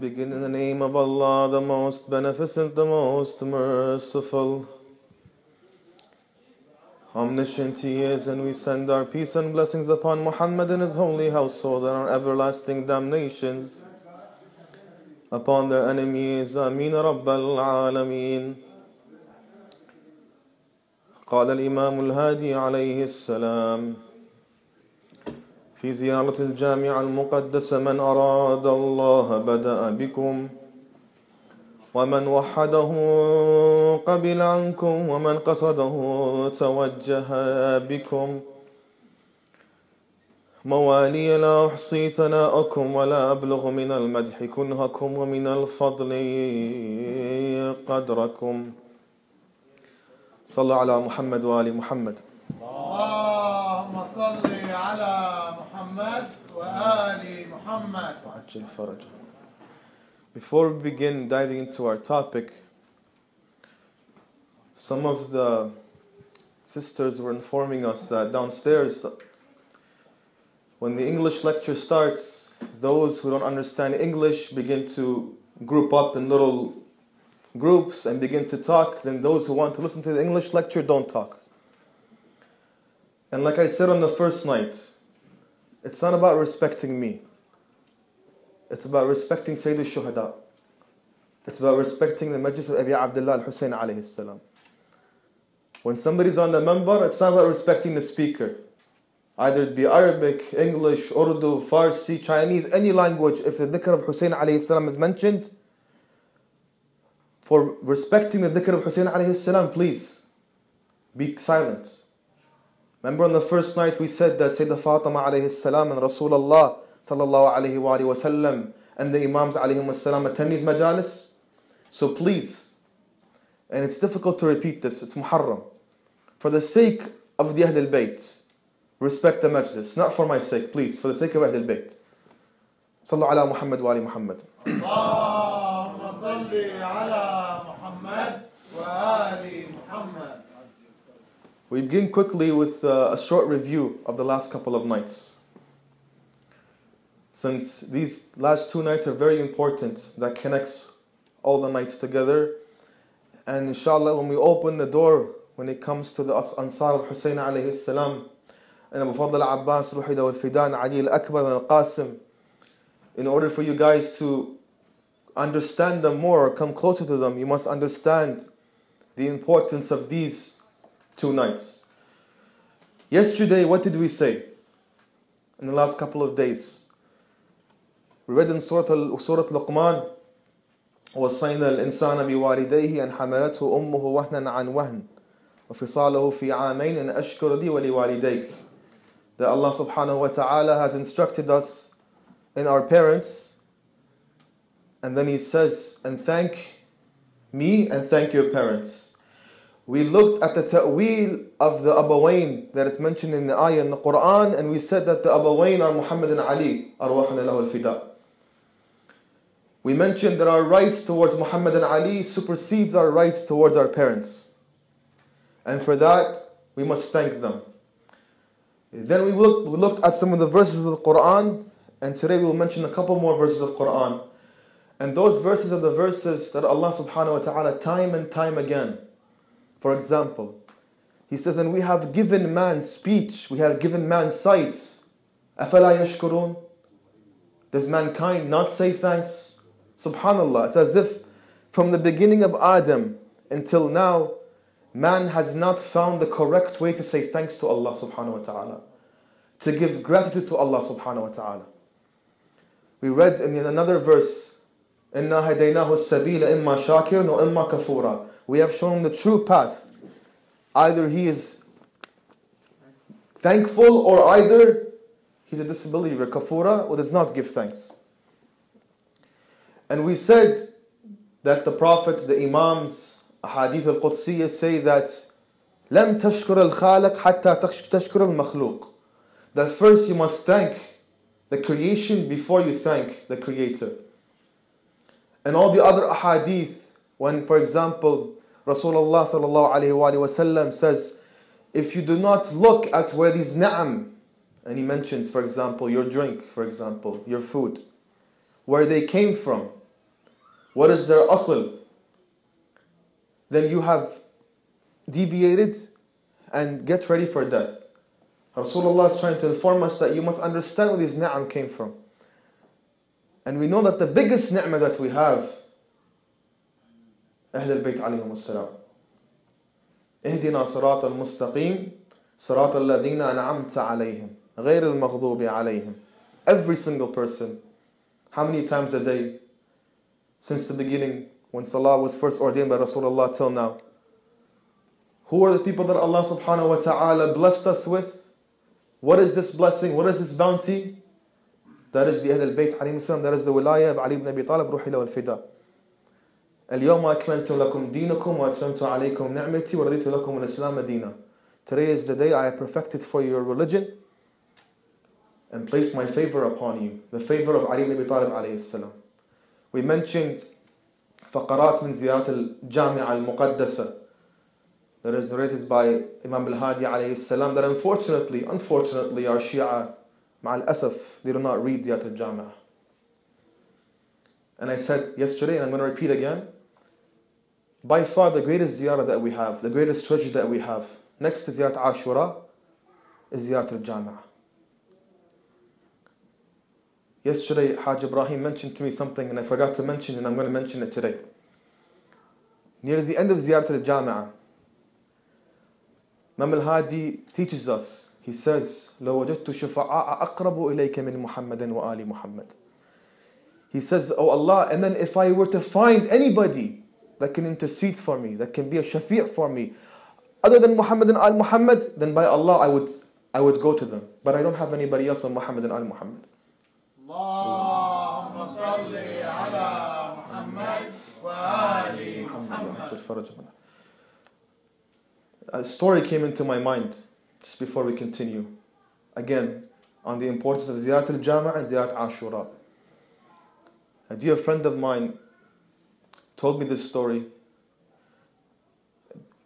begin in the name of Allah, the most beneficent, the most merciful. Omniscient He is, and we send our peace and blessings upon Muhammad and his holy household and our everlasting damnations upon their enemies. Ameen Rabbal Alameen. قال الإمام الهادي عليه السلام في زيارة الجامع المقدس: من أراد الله بدأ بكم، ومن وحده قبل عنكم، ومن قصده توجه بكم. موالي لا أحصي ثناءكم ولا أبلغ من المدح كنهكم ومن الفضل قدركم. صلى على محمد وآل محمد. اللهم صل على محمد وآل محمد. وعجل فرجه. Before we begin diving into our topic, some of the sisters were informing us that downstairs, when the English lecture starts, those who don't understand English begin to group up in little groups and begin to talk. Then those who want to listen to the English lecture don't talk. And like I said on the first night, it's not about respecting me. It's about respecting Sayyid al-Shuhada. It's about respecting the Majlis of Abi Abdullah Al-Hussein alayhi salam. When somebody's on the minbar, it's not about respecting the speaker. Either it be Arabic, English, Urdu, Farsi, Chinese, any language. If the dhikr of Hussein alayhi salam is mentioned, for respecting the dhikr of Hussein alayhi salam, please be silent. Remember on the first night we said that Sayyidah Fatima alayhi salam and Rasulullah sallallahu alayhi wa sallam and the Imams alayhi salam attend these majalis. So please, and it's difficult to repeat this, it's Muharram. For the sake of the Ahlul-Bait, respect the majlis. Not for my sake, please, for the sake of Ahlul-Bait. Sallu ala Muhammad wa ali Muhammad. اللهم صل على محمد وآل محمد. We begin quickly with a short review of the last couple of nights. Since these last two nights are very important, that connects all the nights together. And inshallah, when we open the door, when it comes to the Ansar of Hussein alayhi salam, and Abu Fadl al-Abbas, Ruhida al-Fidan, Ali al-Akbar, and al-Qasim, in order for you guys to understand them more, or come closer to them, you must understand the importance of these two nights. Yesterday, what did we say? In the last couple of days, we read in Surah Luqman, وَصَّيْنَا الْإِنسَانَ بِوَالِدَيْهِ أَنْ حَمَلَتْهُ أُمُّهُ وَهْنًا عَنْ وَهْنٍ وَفِصَالَهُ فِي عَامَيْنِ أَنْ أَشْكُرَ لِي وَلِوَالِدَيْكَ. That Allah subhanahu wa ta'ala has instructed us in our parents, and then He says, and thank me and thank your parents. We looked at the ta'weel of the Abawain that is mentioned in the ayah in the Quran, and we said that the Abawain are Muhammad and Ali, arwahana lahu al-fida. We mentioned that our rights towards Muhammad and Ali supersedes our rights towards our parents. And for that, we must thank them. Then we looked at some of the verses of the Quran, and today we will mention a couple more verses of Quran. And those verses are the verses that Allah subhanahu wa ta'ala time and time again. For example, He says, and we have given man speech, we have given man sight. أَفَلَا يَشْكُرُونَ? Does mankind not say thanks? Subhanallah, it's as if from the beginning of Adam until now, man has not found the correct way to say thanks to Allah subhanahu wa ta'ala, to give gratitude to Allah subhanahu wa ta'ala. We read in another verse, إِنَّا هَدَيْنَاهُ السَّبِيلَ إِمَّا شَاكِرٌ وَإِمَّا كَفُورًا. We have shown the true path. Either he is thankful, or either he's a disbeliever, kafura, or does not give thanks. And we said that the Prophet, the Imams, Ahadith al-Qudsiyya say that لَمْ تَشْكُرَ الْخَالِقْ حَتَّى تَشْكُرَ الْمَخْلُوقِ. That first you must thank the creation before you thank the Creator. And all the other ahadith, when, for example, Rasulullah sallallahu alayhi wa sallam says, if you do not look at where these ni'am, and he mentions, for example, your drink, for example, your food, where they came from, what is their asl, then you have deviated and get ready for death. Rasulullah is trying to inform us that you must understand where these ni'am came from. And we know that the biggest ni'mah that we have, Ahlul-Bait alayhim as-salam. اهدنا صراط المستقيم صراط الذين أنعمت عليهم غير المغضوب عليهم. Every single person, how many times a day since the beginning when Salah was first ordained by Rasulullah till now? Who are the people that Allah subhanahu wa ta'ala blessed us with? What is this blessing? What is this bounty? That is the Ahlul-Bait alayhim salam. That is the wilayah of Ali ibn Abi Talib ruhi lahu al-fida. اليوم أكملت لكم دينكم وأتممت عليكم نعمتي ورضيت لكم الإسلام دينا. Today is the day I have perfected for your religion and placed my favor upon you, the favor of Ali ibn Abi Talib alayhi salam. We mentioned فقرات من زيارة الجامعة المقدسة that is narrated by Imam al-Hadi alayhi salam, that unfortunately our Shia, مع الأسف, they do not read زيارة الجامعة. And I said yesterday, and I'm going to repeat again, by far the greatest ziyarah that we have, the greatest treasure that we have, next to Ziyarat Ashura, is Ziyarat al-Jami'ah. Yesterday, Hajj Ibrahim mentioned to me something and I forgot to mention, and I'm going to mention it today. Near the end of Ziyarat al-Jami'ah, Imam al-Hadi teaches us, he says, لو وجدت شفعاء أقرب إليك من محمد وآل محمد. He says, oh Allah, and then if I were to find anybody that can intercede for me, that can be a shafi' for me, other than Muhammad and Al Muhammad, then by Allah I would go to them. But I don't have anybody else but Muhammad and Al Muhammad. اللهم صل على محمد وآل محمد. A story came into my mind just before we continue. Again, on the importance of Ziyarat al-Jami'ah and Ziyarat Ashura. A dear friend of mine told me this story.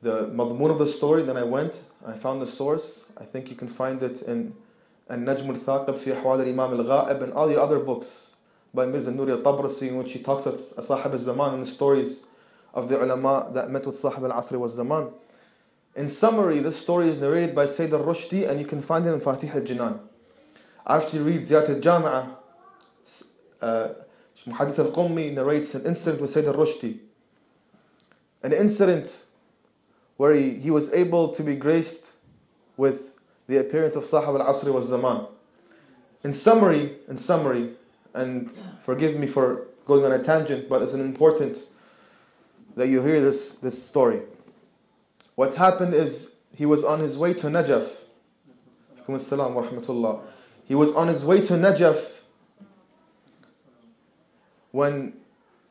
The madhmoon of the story, then I found the source. I think you can find it in An-Najm al-Thaqib fi Ahwal al-Imam al-Ghaib and all the other books by Mirza Nuri al-Tabrasi, in which he talks about Sahib al-Zaman and the stories of the ulama that met with Sahib al-Asri wa Zaman. In summary, this story is narrated by Sayyid al-Rushdi, and you can find it in Fatih al-Jinan. After you read Ziyarat al-Jami'ah, Muhaddith al-Qummi narrates an incident with Sayyid al-Rushdi. An incident where he was able to be graced with the appearance of Sahib al-Asri wa Zaman. In summary, and forgive me for going on a tangent, but it's important that you hear this story. What happened is, he was on his way to Najaf. He was on his way to Najaf when,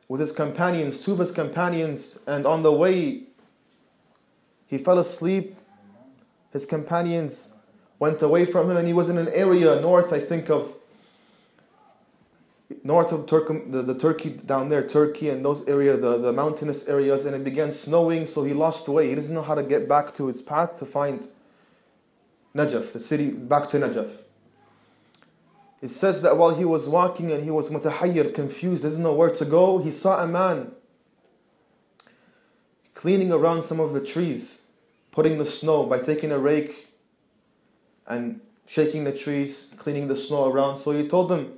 with his companions, two of his companions, and on the way, he fell asleep. His companions went away from him, and he was in an area north, I think north of the Turkey down there, Turkey and those areas, the mountainous areas, and it began snowing, so he lost way. He doesn't know how to get back to his path to find Najaf, the city, back to Najaf. It says that while he was walking and he was mutahayyir, confused, doesn't know where to go, he saw a man cleaning around some of the trees, putting the snow by taking a rake and shaking the trees, cleaning the snow around. So he told them,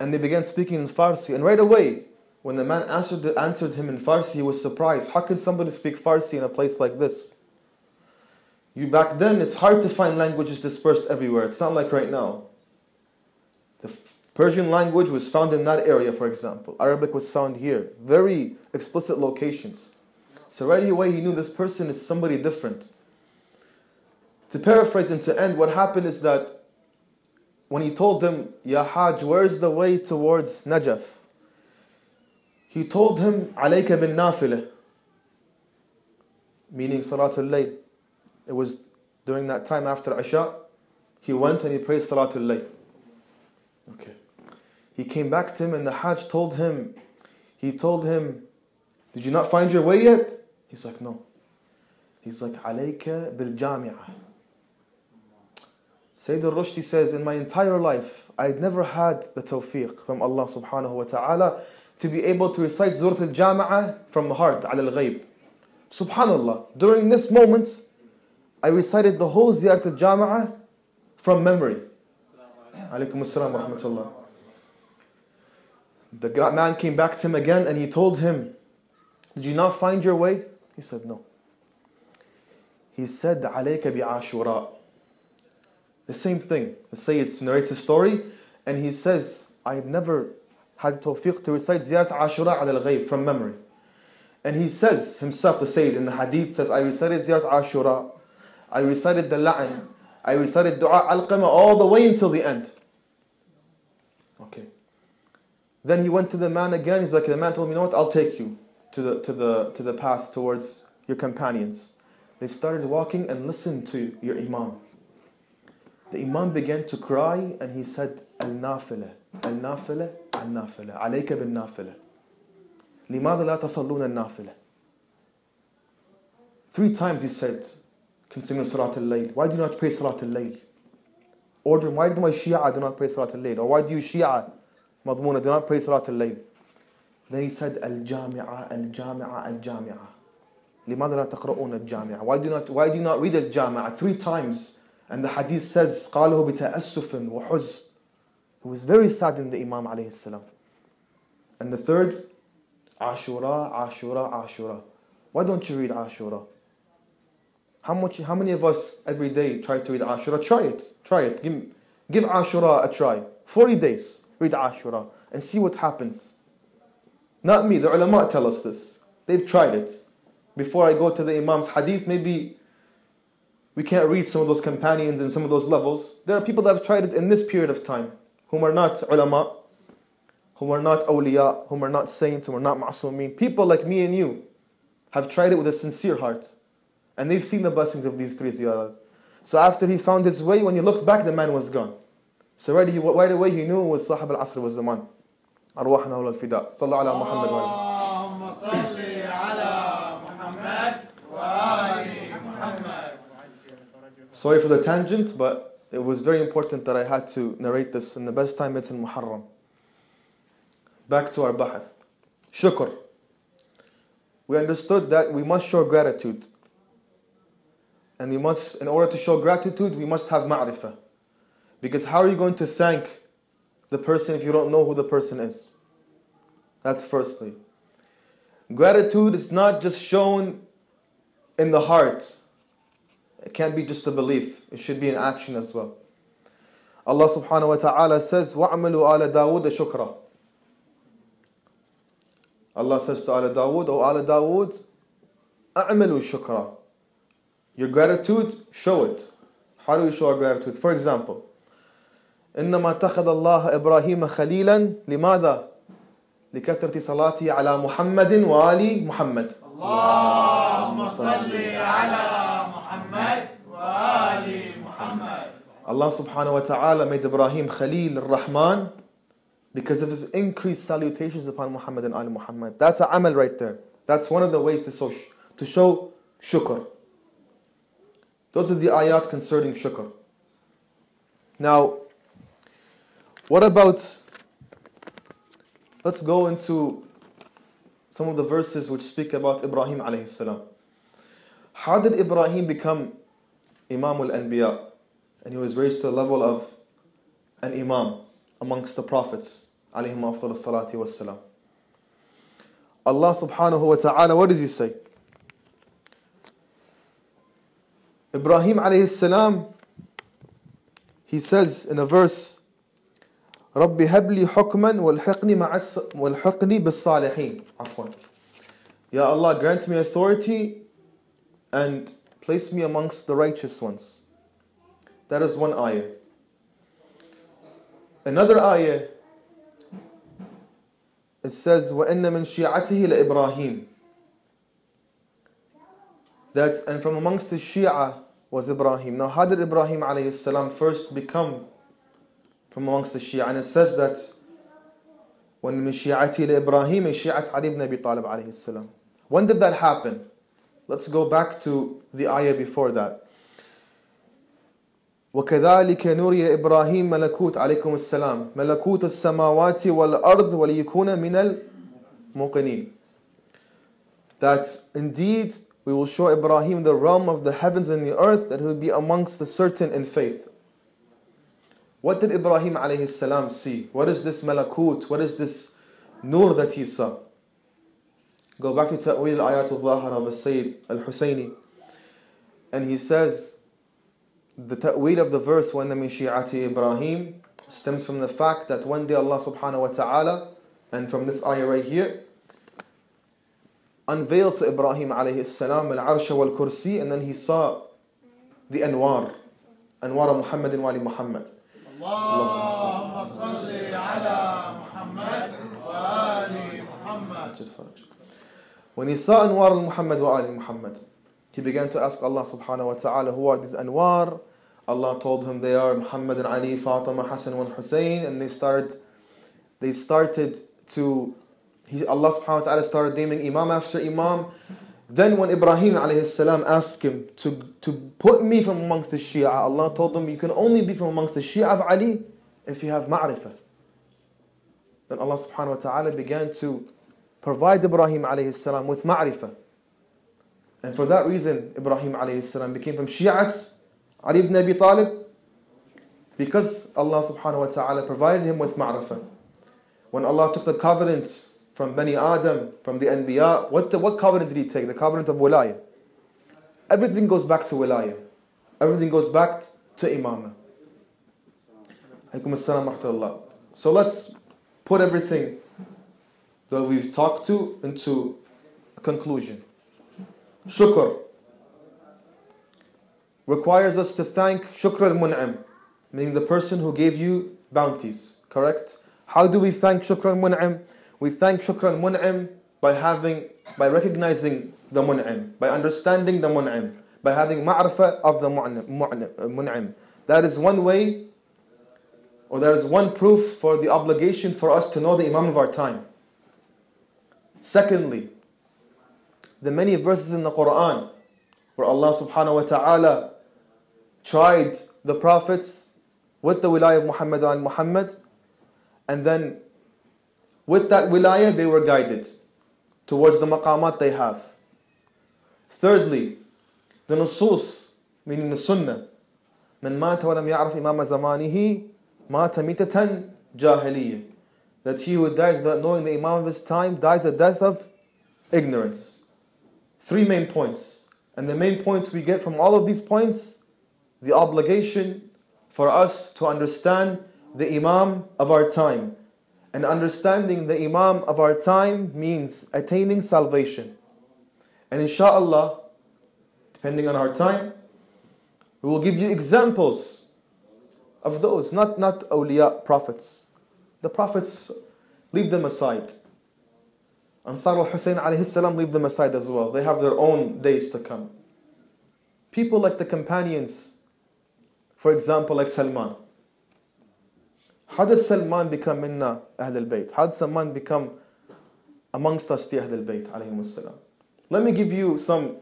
and they began speaking in Farsi. And right away, when the man answered him in Farsi, he was surprised. How can somebody speak Farsi in a place like this? Back then, it's hard to find languages dispersed everywhere. It's not like right now. The Persian language was found in that area, for example. Arabic was found here. Very explicit locations. So right away, he knew this person is somebody different. To paraphrase and to end, what happened is that when he told him, Ya Hajj, where's the way towards Najaf? He told him, Alayka bin Nafilah, meaning Salatul Layl. It was during that time after Isha. He went and he prayed Salatul Layl. Okay. He came back to him and the Hajj told him, did you not find your way yet? He's like, no. He's like, Alayka bil Jami'ah. Sayyid al-Rushdi says, in my entire life, I'd never had the tawfiq from Allah subhanahu wa ta'ala to be able to recite Surah Al-Jami'ah from the heart, ala al-ghayb. Subhanallah, during this moment, I recited the whole Ziyarat Al-Jami'ah from memory. Alaykum as-salam wa rahmatullah. The man came back to him again and he told him, did you not find your way? He said, no. He said, alayka bi Ashura. The same thing. The Sayyid narrates a story and he says, I've never had tawfiq to recite Ziyarat Ashura ala al-ghayb from memory. And he says himself, the Sayyid in the hadith says, I recited Ziyarat Ashura, I recited the La'an, I recited Dua Al-Qamah all the way until the end. Okay. Then he went to the man again. He's like, the man told me, you know what, I'll take you to the path towards your companions. They started walking and listened to your Imam. The Imam began to cry and he said, Al-Nafila, Al-Nafila, Al-Nafila, Alayka bin-Nafila. لماذا لا تصلون النافلة? 3 times he said, concerning Salat al-Layl. Why do you not pray Salat al-Layl? Or why do my Shia do not pray Salat al-Layl? Or why do you Shia, Madmuna, do not pray Salat al-Layl? Then he said, Al-Jami'ah, Al-Jami'ah, Al-Jami'ah. لماذا لا تقرؤون الجامعة? Why do you not read Al-Jami'ah 3 times? And the hadith says, قاله بتأسف وحزن. He was very sad in the Imam alayhi salam. And the third, Ashura, Ashura, Ashura. Why don't you read Ashura? How many of us every day try to read Ashura? Try it. Give Ashura a try. 40 days, read Ashura and see what happens. Not me, the ulama tell us this. They've tried it. Before I go to the Imam's hadith, maybe we can't reach some of those companions and some of those levels. There are people that have tried it in this period of time, whom are not ulama, whom are not awliya, whom are not saints, whom are not ma'asumeen. People like me and you have tried it with a sincere heart. And they've seen the blessings of these 3 ziyarat. So after he found his way, when he looked back, the man was gone. So right away he knew it was Sahib al-Asr was the man. Arwahna al-Fida. Sallallahu ala Muhammad wa Allahumma salli ala Muhammad wa ali Muhammad. Sorry for the tangent, but it was very important that I had to narrate this in the best time. It's in Muharram. Back to our bahath. Shukr. We understood that we must show gratitude. And we must, in order to show gratitude, we must have ma'rifah. Because how are you going to thank the person if you don't know who the person is? That's firstly. Gratitude is not just shown in the heart. It can't be just a belief. It should be an action as well. Allah subhanahu wa ta'ala says, وَعْمَلُوا آلَ دَاوُودَ شُكْرًا. Allah says to Ala Dawood, O Ala Dawood, أَعْمَلُوا شُكْرًا. Your gratitude, show it. How do we show our gratitude? For example, إنما اتخذ الله إبراهيم خليلا لماذا؟ لكثرة صلاته على محمد وآل محمد. اللهم صل على محمد وآل محمد. Allah subhanahu wa ta'ala made Ibrahim Khalil al-Rahman because of his increased salutations upon Muhammad and Ali Muhammad. That's an amal right there. That's one of the ways to show shukr. Those are the ayat concerning shukr. Now, what about, let's go into some of the verses which speak about Ibrahim alayhi salam. How did Ibrahim become Imam al-Anbiya? And he was raised to the level of an Imam amongst the prophets alayhim afdal as-salati was-salam. Allah subhanahu wa ta'ala, what does he say? Ibrahim alayhi salam, he says in a verse, رَبِّ هَبْ لِي حُكْمًا وَالْحِقْنِي بِالصَّالِحِينَ. عفوا. Ya Allah, grant me authority and place me amongst the righteous ones. That is one ayah. Another ayah, it says, وَإِنَّ مِنْ شِيعَتِهِ لَإِبْرَاهِيمَ. That, and from amongst the Shia was Ibrahim. Now, how did Ibrahim alayhi salam first become from amongst the Shia? And it says that when min shi'ati li Ibrahim shi'at Ali ibn Abi Talib alayhi salam. When did that happen? Let's go back to the ayah before that. وَكَذَلِكَ نُرِيَ إِبْرَاهِيمَ مَلَكُوتَ عليكم السلام مَلَكُوتَ السَّمَاوَاتِ وَالْأَرْضِ وَلِيَكُونَ مِنَ muqinin. That indeed we will show Ibrahim the realm of the heavens and the earth, that he will be amongst the certain in faith. What did Ibrahim alayhi salam see? What is this malakut? What is this nur that he saw? Go back to Ta'wil al-Ayat al-Zahara of Sayyid al-Husayni. And he says, the ta'wil of the verse, وَأَنَّ مِن شِيعَةِ Ibrahim, stems from the fact that one day Allah subhanahu wa ta'ala, and from this ayah right here, unveiled to Ibrahim alayhi salam al-Arsha wal-Kursi, and then he saw the Anwar of Muhammad and Wali Muhammad. Allahumma salli ala Muhammad wa ali Muhammad. When he saw Anwar al-Muhammad wa ali Muhammad, he began to ask Allah subhanahu wa ta'ala, who are these Anwar? Allah told him they are Muhammad and Ali, Fatima, Hassan and Hussein, and Allah subhanahu wa ta'ala started naming Imam after Imam. Then when Ibrahim alayhi salam asked him to put me from amongst the Shia, Allah told him you can only be from amongst the Shia of Ali if you have ma'rifah. Then Allah subhanahu wa ta'ala began to provide Ibrahim alayhi salam with ma'rifah. And for that reason, Ibrahim alayhi salam became from Shi'at Ali ibn Abi Talib, because Allah subhanahu wa ta'ala provided him with ma'rifah. When Allah took the covenant from Bani Adam, from the Anbiya, what covenant did he take? The covenant of Wilayah. Everything goes back to Wilayah. Everything goes back to Imamah. Alaykum as-salam wa rahmatullah. So let's put everything that we've talked to into a conclusion. Shukr requires us to thank Shukr al-Mun'am, meaning the person who gave you bounties, correct? How do we thank Shukr al-Mun'am? We thank Shukr al-Mun'am by recognizing the Mun'am, by understanding the Mun'am, by having ma'rifah of the Mun'am. That is one way, or that is one proof for the obligation for us to know the Imam of our time. Secondly, the many verses in the Quran where Allah subhanahu wa ta'ala tried the prophets with the wilayah of Muhammad and Muhammad, and then with that wilayah they were guided towards the maqamat they have. Thirdly, the nusus, meaning the sunnah. من مات ولم يعرف إمام زمانه مات ميتة جاهلية. That he who dies without knowing the Imam of his time dies a death of ignorance. 3 main points. And the main point we get from all of these points, the obligation for us to understand the Imam of our time. And understanding the Imam of our time means attaining salvation. And inshallah, depending on our time, we will give you examples of those, not awliya, prophets. The prophets, leave them aside. Ansar al-Hussein alayhi salam, leave them aside as well. They have their own days to come. People like the companions, for example, like Salman. How did Salman become minna Ahlul-Bait? How did Salman become amongst us the Ahlul-Bait alayhi salam? Let me give you some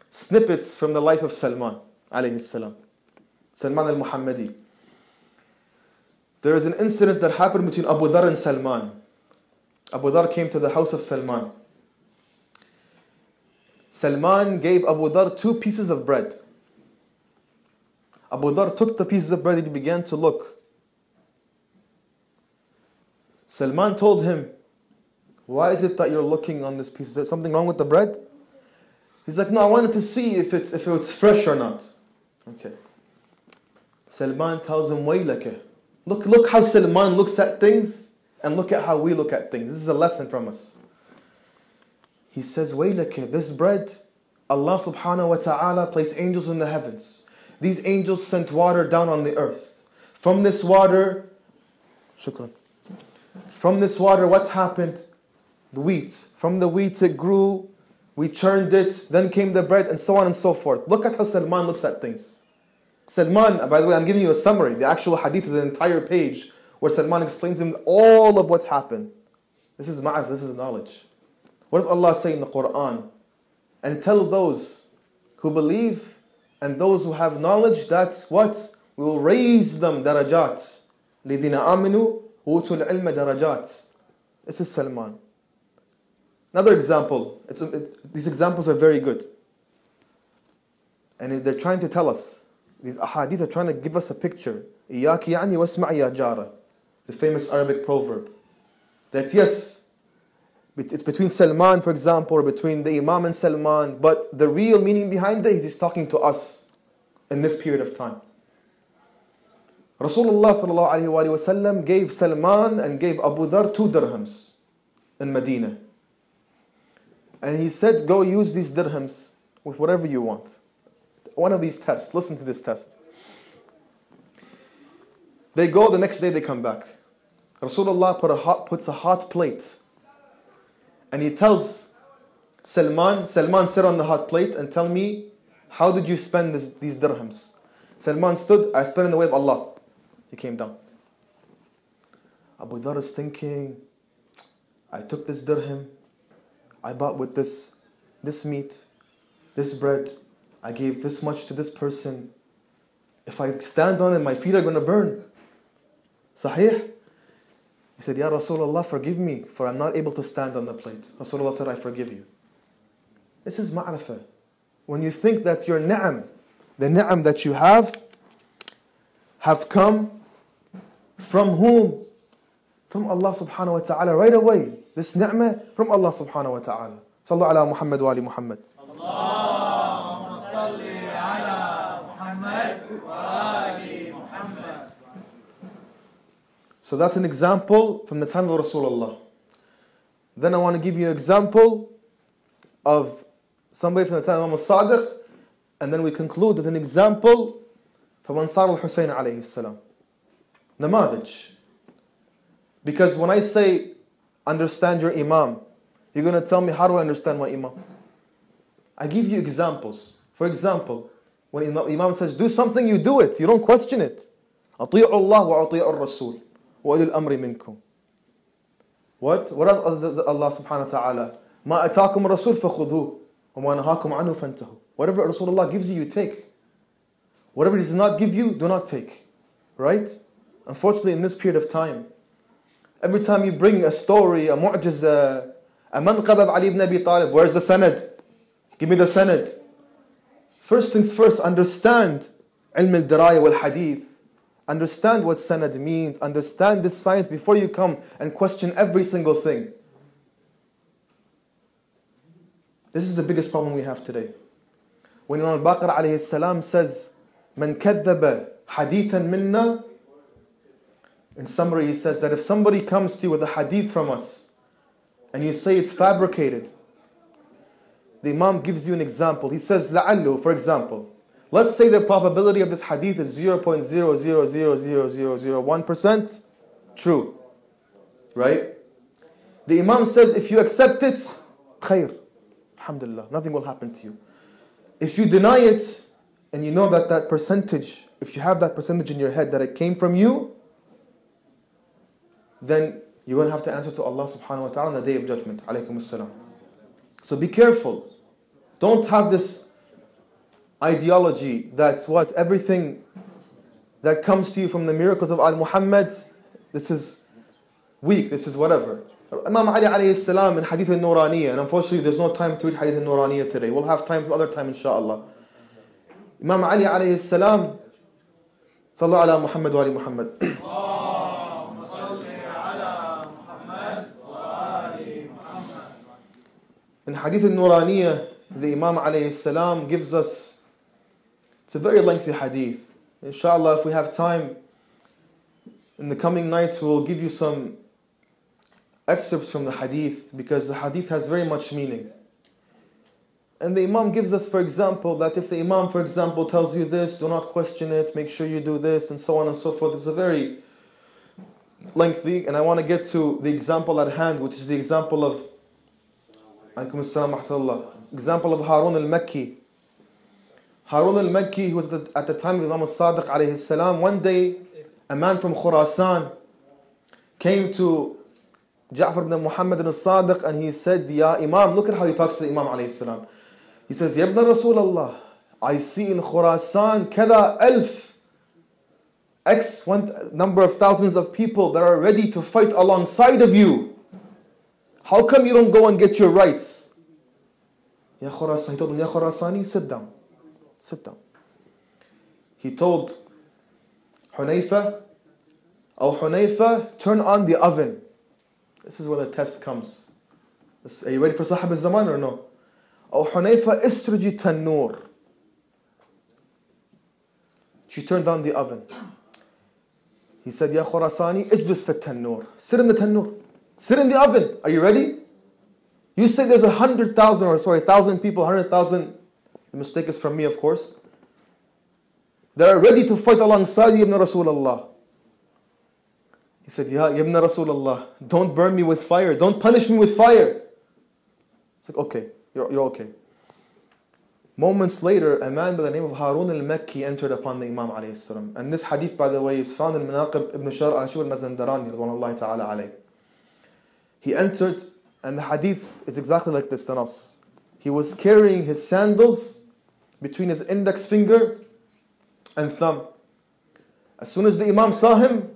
snippets from the life of Salman alayhi salam. Salman al-Muhammadi. There is an incident that happened between Abu Dhar and Salman. Abu Dhar came to the house of Salman. Salman gave Abu Dhar 2 pieces of bread. Abu Dhar took the pieces of bread and he began to look. Salman told him, why is it that you're looking on this piece? Is there something wrong with the bread? He's like, no, I wanted to see if it's fresh or not. Okay. Salman tells him, waylaka. Look how Salman looks at things, and look at how we look at things. This is a lesson from us. He says, waylaka, this bread, Allah subhanahu wa ta'ala placed angels in the heavens. These angels sent water down on the earth. From this water, shukran. From this water, what's happened? The wheat. From the wheat it grew, we churned it, then came the bread, and so on and so forth. Look at how Salman looks at things. Salman, by the way, I'm giving you a summary. The actual hadith is an entire page where Salman explains him all of what's happened. This is ma'arif, this is knowledge. What does Allah say in the Quran? And tell those who believe and those who have knowledge that what? We will raise them darajat. لِذِينَ آمِنُوا أُوتُوا الْعِلْمَ darajat. This is Salman. Another example. These examples are very good. And they're trying to tell us, these ahadith are trying to give us a picture. إِيَّاكِ يَعْنِي وَاسْمَعِ يَا جَارَ, the famous Arabic proverb. That yes, it's between Salman, for example, or between the Imam and Salman, but the real meaning behind it is he's talking to us in this period of time. Rasulullah sallallahu alaihi wasallam gave Salman and gave Abu Dhar 2 dirhams in Medina. And he said, go use these dirhams with whatever you want. One of these tests, listen to this test. They go, the next day they come back. Rasulullah puts a hot plate. And he tells Salman, sit on the hot plate and tell me, how did you spend these dirhams? Salman stood, I spent in the way of Allah. He came down. Abu Dhar is thinking, I took this dirham, I bought with this meat, this bread, I gave this much to this person. If I stand on it, my feet are going to burn. Sahih? He said, Ya Rasulullah, forgive me, for I'm not able to stand on the plate. Rasulullah said, I forgive you. This is ma'rifah. When you think that your ni'am, the ni'am that you have come from whom? From Allah subhanahu wa ta'ala right away. This ni'mah from Allah subhanahu wa ta'ala. Sallu ala Muhammad wa ali Muhammad. Allahumma salli ala Muhammad wa ali Muhammad. So that's an example from the time of Rasulullah. Then I want to give you an example of somebody from the time of Imam Sadiq, and then we conclude with an example from Ansar al-Hussein alayhi salam. Namadij. Because when I say, understand your Imam, you're going to tell me, how do I understand my Imam? I give you examples. For example, when Imam says, do something, you do it. You don't question it. أطيعوا الله وأطيعوا الرسول وأولي الأمر منكم. What? What else does Allah subhanahu wa ta'ala? ما أتاكم الرسول فخذوه وما نهاكم عنه فانتهوا. Whatever Rasulullah gives you, you take. Whatever he does not give you, do not take. Right? Unfortunately, in this period of time, every time you bring a story, a mu'jiza, a manqab of Ali ibn Abi Talib, where's the sanad? Give me the sanad. First things first, understand ilm al-diraya wal-hadith. Understand what sanad means. Understand this science before you come and question every single thing. This is the biggest problem we have today. When Imam al-Baqir alayhi salam says, Man kaddaba hadithan minna, in summary he says that if somebody comes to you with a hadith from us and you say it's fabricated, the Imam gives you an example. He says, لَعَلُّ, for example, let's say the probability of this hadith is 0.0000001% true. Right? The Imam says, if you accept it, khair. Alhamdulillah, nothing will happen to you. If you deny it, and you know that percentage, if you have that percentage in your head that it came from you, then you're going to have to answer to Allah subhanahu wa ta'ala on the day of judgment. Alaykum as-salam. So be careful. Don't have this ideology that's what everything that comes to you from the miracles of Al-Muhammad, this is weak, this is whatever. Imam Ali alayhi salam in Hadith al-Nuraniyya, and unfortunately there's no time to read Hadith al-Nuraniyya today. We'll have time some other time inshaAllah. Imam Ali alayhi salam, Sallu ala Muhammad wa ali Muhammad. Allahumma salli ala Muhammad wa ali Muhammad. In Hadith al-Nuraniyya, the Imam alayhi salam gives us, it's a very lengthy hadith. Inshallah, if we have time, in the coming nights we'll give you some excerpts from the hadith, because the hadith has very much meaning. And the Imam gives us, for example, that if the Imam, for example, tells you this, do not question it, make sure you do this, and so on and so forth. It's a very lengthy, and I want to get to the example at hand, which is the example of example of Harun al-Makki. Harun al-Makki, who was at the time of Imam al-Sadiq alayhi salam, one day a man from Khurasan came to Ja'far ibn Muhammad al-Sadiq and he said, Ya Imam, look at how he talks to the Imam alayhi salam. He says, Ya ibn Rasulullah, I see in Khurasan kada alf, one number of thousands of people that are ready to fight alongside of you. How come you don't go and get your rights? Ya Khurasan, he told him, Ya Khurasani, sit down. Sit down. He told Hunayfa, oh Hunayfa, turn on the oven. This is where the test comes. Are you ready for Sahib al-Zaman or no? Oh Hunayfa, istruji tannoor. She turned on the oven. He said, Ya Khurasani, ijlis fi tannoor. Sit in the tannoor. Sit in the oven. Are you ready? You say there's 1,000 people, 100,000. The mistake is from me, of course. They are ready to fight alongside you, Ibn Rasulullah. He said, Ya Ibn Rasulullah, don't burn me with fire. Don't punish me with fire. It's like, okay, you're okay. Moments later, a man by the name of Harun al-Makki entered upon the Imam alayhi salam. And this hadith, by the way, is found in Manaqib ibn Shar al-Ashur al-Mazandarani, radwanullah ta'ala alayh. He entered, and the hadith is exactly like this to us. He was carrying his sandals between his index finger and thumb. As soon as the Imam saw him,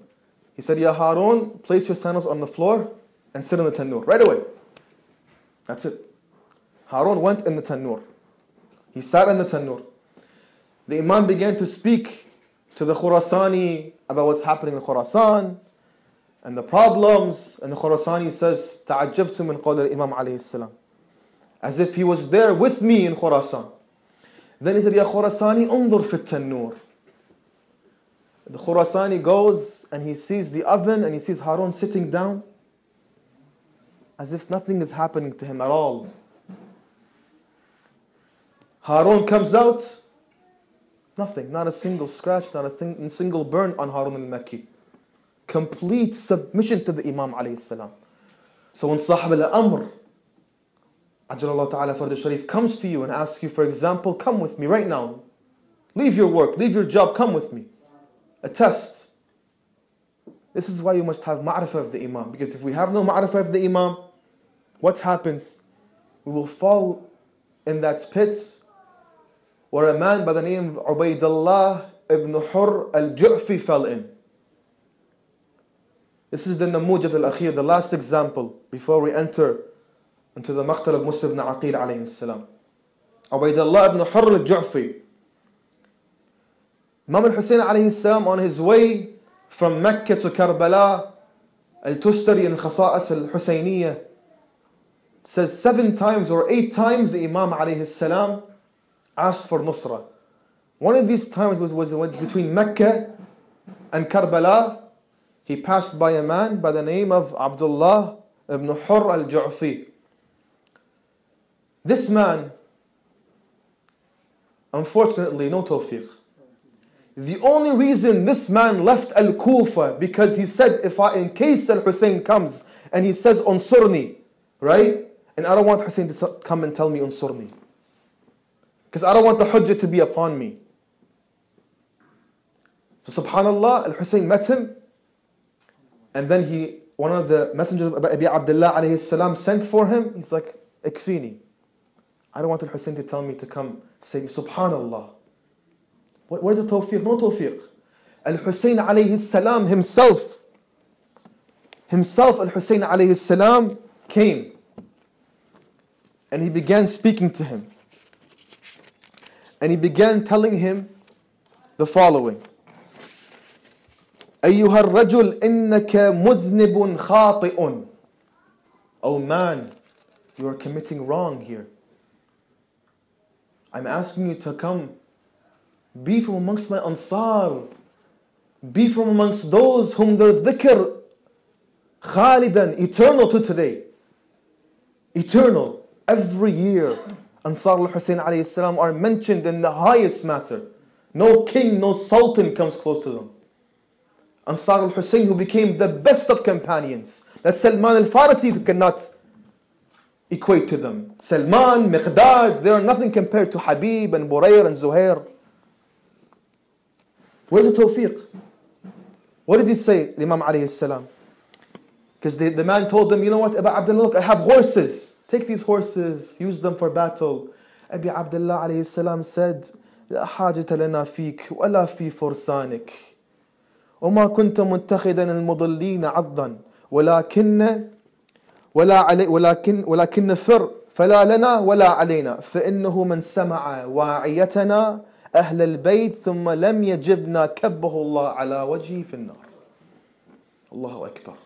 he said, Ya Harun, place your sandals on the floor and sit in the tannoor. Right away. That's it. Harun went in the tannoor. He sat in the tannoor. The Imam began to speak to the Khurasani about what's happening in Khurasan and the problems. And the Khurasani says, Ta'ajjabtu min qawl al-Imam alayhi salam. As if he was there with me in Khurasan. Then he said, Ya Khurasani, undur fi tannoor. The Khurasani goes and he sees the oven and he sees Harun sitting down as if nothing is happening to him at all. Harun comes out, nothing, not a single scratch, not a single burn on Harun al-Makki. Complete submission to the Imam alayhi salam. So when Sahib al-Amr, Ajjalallahu ta'ala farj al-Sharif, comes to you and asks you, for example, come with me right now. Leave your work, leave your job, come with me. A test. This is why you must have ma'rifah of the Imam. Because if we have no ma'rifah of the Imam, what happens? We will fall in that pit where a man by the name of Ubaydullah ibn Hurr al-Ju'fi fell in. This is the Namujad al-Akhir, the last example before we enter into the maqtal of Muslim ibn Aqil alayhi salam. Ubaydullah ibn Hurr al-Ju'fi. Imam al-Hussein alayhi salam, on his way from Mecca to Karbala, al-Tustari in Khasa'as al-Husayniyah, says 7 times or 8 times the Imam alayhi salam asked for nusrah. One of these times was between Mecca and Karbala. He passed by a man by the name of Abdullah ibn Hurr al-Ju'fi. This man, unfortunately, no tawfiq. The only reason this man left Al-Kufa, because he said, in case Al-Hussein comes and he says, Unsurni, right? And I don't want Hussein to come and tell me Unsurni. Because I don't want the hujjah to be upon me. So subhanallah, Al-Hussein met him. And then one of the messengers of Abi Abdullah alayhi salam sent for him. He's like, Ikfini. I don't want Al-Hussein to tell me to come say, subhanallah. Where's the tawfiq? No tawfiq. Al-Hussein alayhi salam himself, Al-Hussein alayhi salam came. And he began speaking to him. And he began telling him the following. أيها الرجل إنك مذنب خاطئ. Oh man, you are committing wrong here. I'm asking you to come. Be from amongst my Ansar. Be from amongst those whom their dhikr khalidan, eternal to today. Eternal. Every year, Ansar al-Hussein alayhi salam are mentioned in the highest matter. No king, no sultan comes close to them. Ansar al-Hussein, who became the best of companions, that Salman al-Farisi cannot equate to them. Salman, Miqdad, they are nothing compared to Habib and Burayr and Zuhair. Where's the tawfiq? What does he say, Imam alayhi salam? Because the man told them, you know what, Abu Abdullah, look, I have horses. Take these horses, use them for battle. Abi Abdullah alayhi salam said, لا حاجة لنا فيك ولا في فرسانك. وما كنت متخذا المضلين عضا ولكن فر فلا لنا ولا علينا فإنه من سمع واعيتنا أهل البيت ثم لم يجبنا كبه الله على وجهه في النار. Allahu Akbar.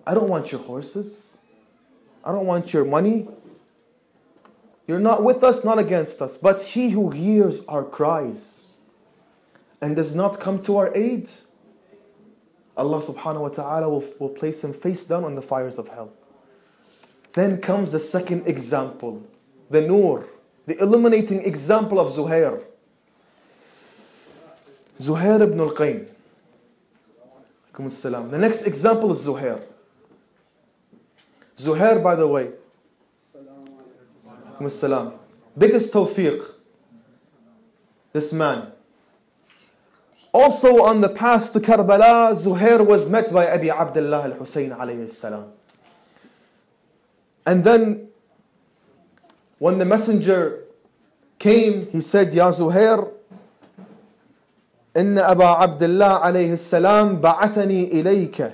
I don't want your horses. I don't want your money. You're not with us, not against us. But he who hears our cries and does not come to our aid, Allah subhanahu wa ta'ala will place him face down on the fires of hell. Then comes the second example, the Nur, the illuminating example of Zuhair. Zuhair ibn al-Qayn. The next example is Zuhair. Zuhair, by the way, biggest tawfiq, this man. Also on the path to Karbala, Zuhair was met by Abi Abdullah al-Hussein alayhi salam. And then when the messenger came, he said, Ya Zuhair, Inna Aba Abdullah alayhi salam ba'athani ilayka.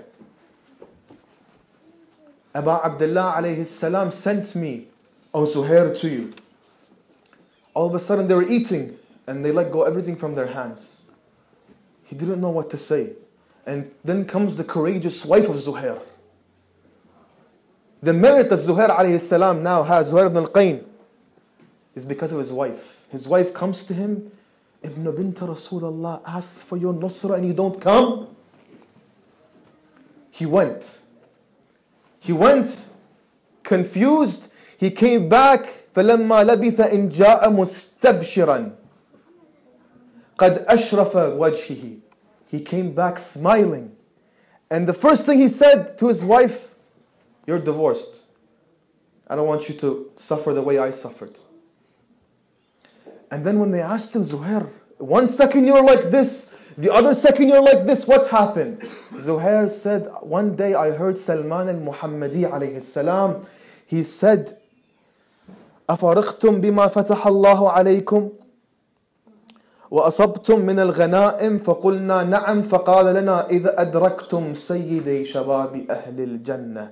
Aba Abdullah alayhi salam sent me, O Zuhair, to you. All of a sudden they were eating and they let go everything from their hands. He didn't know what to say. And then comes the courageous wife of Zuhair. The merit that Zuhair alayhi salam now has, Zuhair ibn al-Qayn, is because of his wife. His wife comes to him, Ibn bint Rasulullah asks for your nusra and you don't come. He went. He went confused. He came back. فَلَمَّا لَبِثَ إِنْ جَاءَ مُسْتَبْشِرًا قَدْ أَشْرَفَ وَجْهِهِ. He came back smiling. And the first thing he said to his wife, you're divorced. I don't want you to suffer the way I suffered. And then when they asked him, Zuhair, one second you're like this, the other second you're like this, what happened? Zuhair said, one day I heard Salman al-Muhammadi alayhi salam, he said, أَفَرِغْتُمْ بِمَا فَتَحَ اللَّهُ عَلَيْكُمْ وأصبتم من الغنائم فقلنا نعم فقال لنا إذا أدركتم سيدي شباب أهل الجنة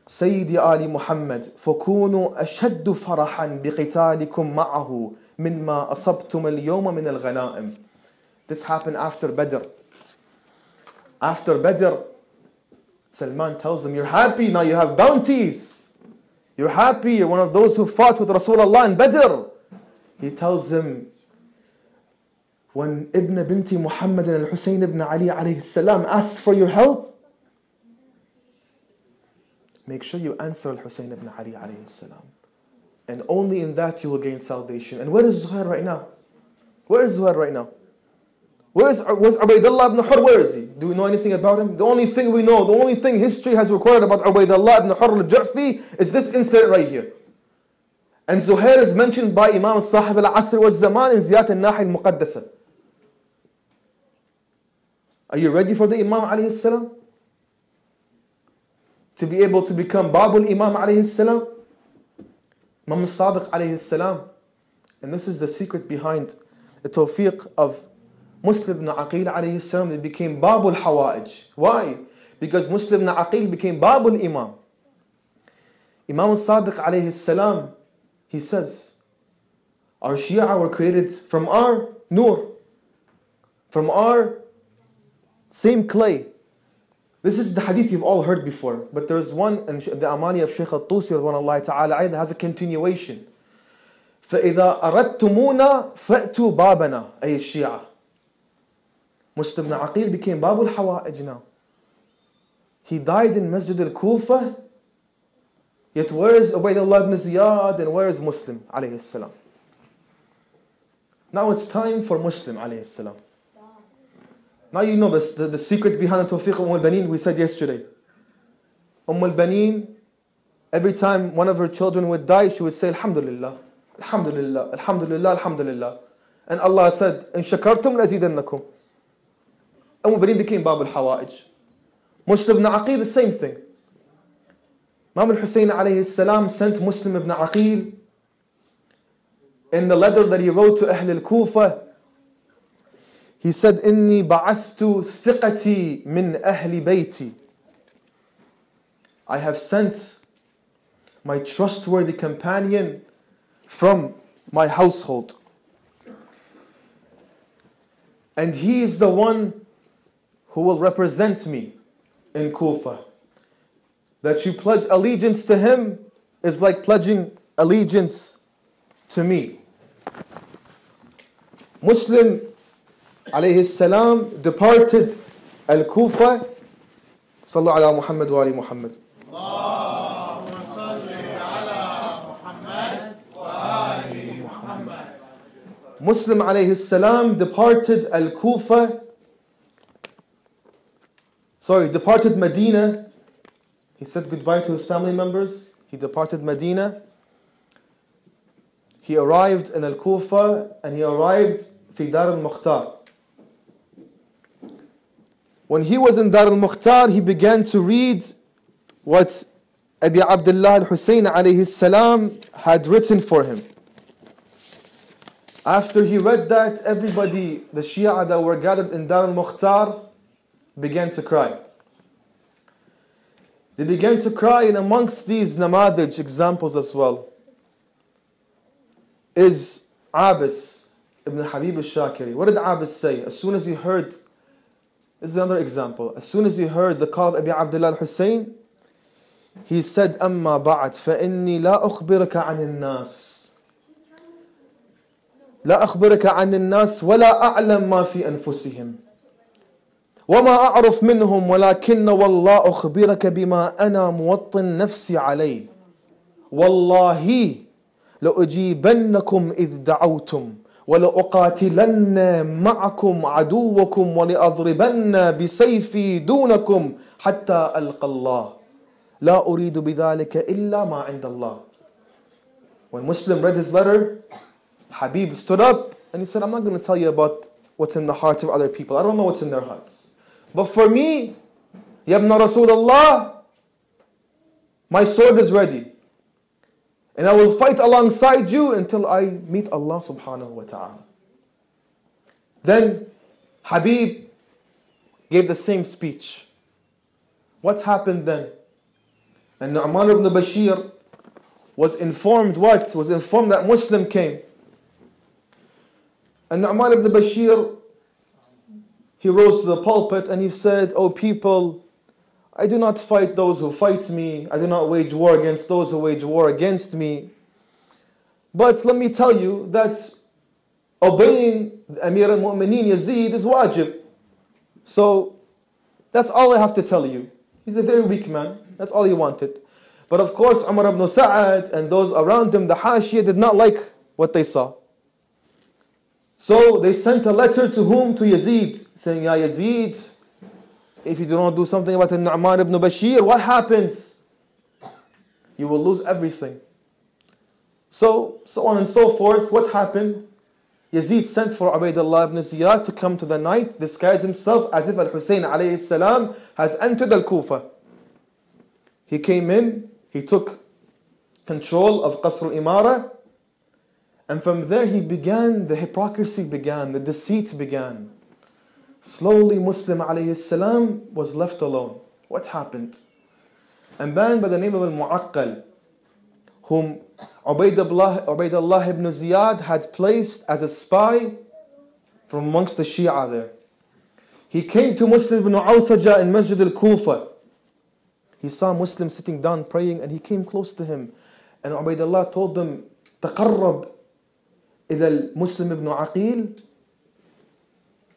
سيدي آل محمد فكونوا أشد فرحا بقتالكم معه مما أصبتم اليوم من الغنائم. This happened after Badr. After Badr, Salman tells him, you're happy, now you have bounties. You're happy, you're one of those who fought with Rasulullah in Badr. He tells him, when Ibn Binti Muhammad and Hussein ibn Ali alayhi salam asks for your help, make sure you answer Hussein ibn Ali alayhi salam. And only in that you will gain salvation. And where is Zuhair right now? Where is Zuhair right now? Where's Ubaydullah ibn Hurr? Where is he? Do we know anything about him? The only thing we know, the only thing history has recorded about Ubaydullah ibn Hurr al-Ju'fi is this incident right here. And Zuhair is mentioned by Imam Sahib al-Asr wal-Zaman in Ziyat al-Nahi al-Muqaddasa. Are you ready for the Imam alayhi salam? To be able to become Babul Imam alayhi salam? Imam Sadiq alayhi salam. And this is the secret behind the tawfiq of Muslim ibn Aqil alayhi salam. They became Babul Hawa'ij. Why? Because Muslim ibn Aqil became Babul Imam. Imam Sadiq alayhi salam, he says, our Shia were created from our nur, from our same clay. This is the hadith you've all heard before, but there's one in the Amani of Sheikh Al-Tusi radhiyallahu ta'ala that has a continuation. فَإِذَا أَرَدْتُمُونَا فَأْتُوا بَابَنَا أي الشيعة. Muslim ibn Aqil became Babul Hawa'ij now. He died in Masjid al-Kufa, yet where is Ubaydullah ibn Ziyad and where is Muslim alayhi salam? Now it's time for Muslim alayhi salam. Now you know the secret behind the tawfiq of al-Baneen we said yesterday. al-Baneen, every time one of her children would die, she would say, Alhamdulillah, Alhamdulillah, Alhamdulillah, Alhamdulillah. And Allah said, In shakartum lazidannakum. al-Baneen became Bab al-Hawa'ij. Muslim ibn Aqil, the same thing. Imam al-Hussein alayhi salam sent Muslim ibn Aqil in the letter that he wrote to Ahl al-Kufa. He said, Inni ba'athtu thiqati min ahli bayti. I have sent my trustworthy companion from my household. And he is the one who will represent me in Kufa. That you pledge allegiance to him is like pledging allegiance to me. Muslim alayhi salam departed Al-Kufa. Sallu ala Muhammad wa ali Muhammad. Allahumma salli ala Muhammad wa ali Muhammad. Muslim alayhi salam departed Al-Kufa. Departed Medina. He said goodbye to his family members. He departed Medina. He arrived in Al-Kufa and he arrived fi Dar al-Mukhtar. When he was in Dar al-Mukhtar, he began to read what Abi Abdullah al-Hussein alayhi salam had written for him. After he read that, everybody, the Shia that were gathered in Dar al-Mukhtar, began to cry. They began to cry, and amongst these namadij examples as well is Abis ibn Habib al-Shakiri. What did Abis say? As soon as he heard, this is another example, as soon as he heard the call of Abi Abdullah al-Hussein, he said, أما بعد فإني لا أخبرك عن الناس لا أخبرك عن الناس ولا أعلم ما في أنفسهم وما أعرف منهم ولكن والله أخبرك بما أنا موطن نفسي عليه والله لأجيبنكم إذ دعوتم ولأقاتلن معكم عدوكم ولأضربن بسيفي دونكم حتى ألقى الله لا أريد بذلك إلا ما عند الله. When Muslim read his letter, Habib stood up and he said, I'm not going to tell you about what's in the hearts of other people. I don't know what's in their hearts. But for me, Yabna Rasulullah, my sword is ready. And I will fight alongside you until I meet Allah subhanahu wa ta'ala. Then Habib gave the same speech. What's happened then? And Nu'man ibn Bashir was informed what? Was informed that Muslim came. And Nu'man ibn Bashir, he rose to the pulpit and he said, O people, I do not fight those who fight me. I do not wage war against those who wage war against me. But let me tell you that obeying Amir al-Mu'mineen Yazid is wajib. So that's all I have to tell you. He's a very weak man. That's all he wanted. But of course, Umar ibn Sa'ad and those around him, the Hashiyah, did not like what they saw. So they sent a letter to whom? To Yazid, saying, Ya Yazid, if you do not do something about Nu'man ibn Bashir, what happens? You will lose everything. So on and so forth. What happened? Yazid sent for Ubaydullah ibn Ziyad to come to the night, disguise himself as if Al-Hussein alayhi salam has entered Al-Kufa. He came in, he took control of Qasr al-Imara, and from there the hypocrisy began, the deceit began. Slowly Muslim alayhi salam was left alone. What happened? A man by the name of Al-Mu'aqqal, whom Ubaydullah ibn Ziyad had placed as a spy from amongst the Shia there. He came to Muslim ibn Awsaja in Masjid al-Kufa. He saw Muslim sitting down praying and he came close to him. And Ubaydullah told him, تقرب إلى Muslim ibn Aqil.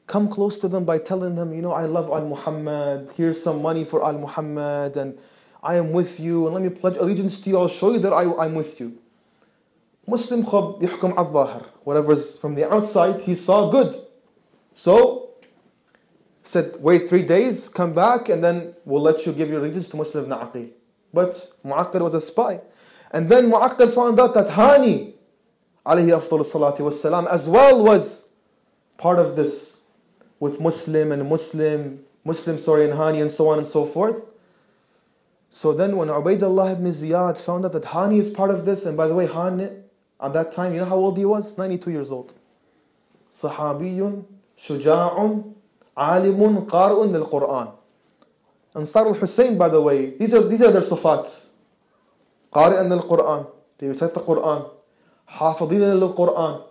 Come close to them by telling them, I love Al-Muhammad. Here's some money for Al-Muhammad and I am with you. And let me pledge allegiance to you. I'll show you that I'm with you. Muslim khab yahkum al-zahir. Whatever's from the outside, he saw good. So, said, wait 3 days, come back, and then we'll let you give your allegiance to Muslim ibn Aqil. But Mu'aqqal was a spy. And then Mu'aqqal found out that Hani, alayhi afdal salatu wassalam, as well was part of this, with Muslim and Hani, and so on and so forth. So then when Ubaydullah ibn Ziyad found out that Hani is part of this, and by the way, Hani, at that time, you know how old he was? 92 years old. Sahabiyun, shuja'un, alimun, qar'un lil Quran. Ansar al-Hussein, by the way, these are their sifat. قارئا للقرآن, they recite the Quran. حافظين للقرآن,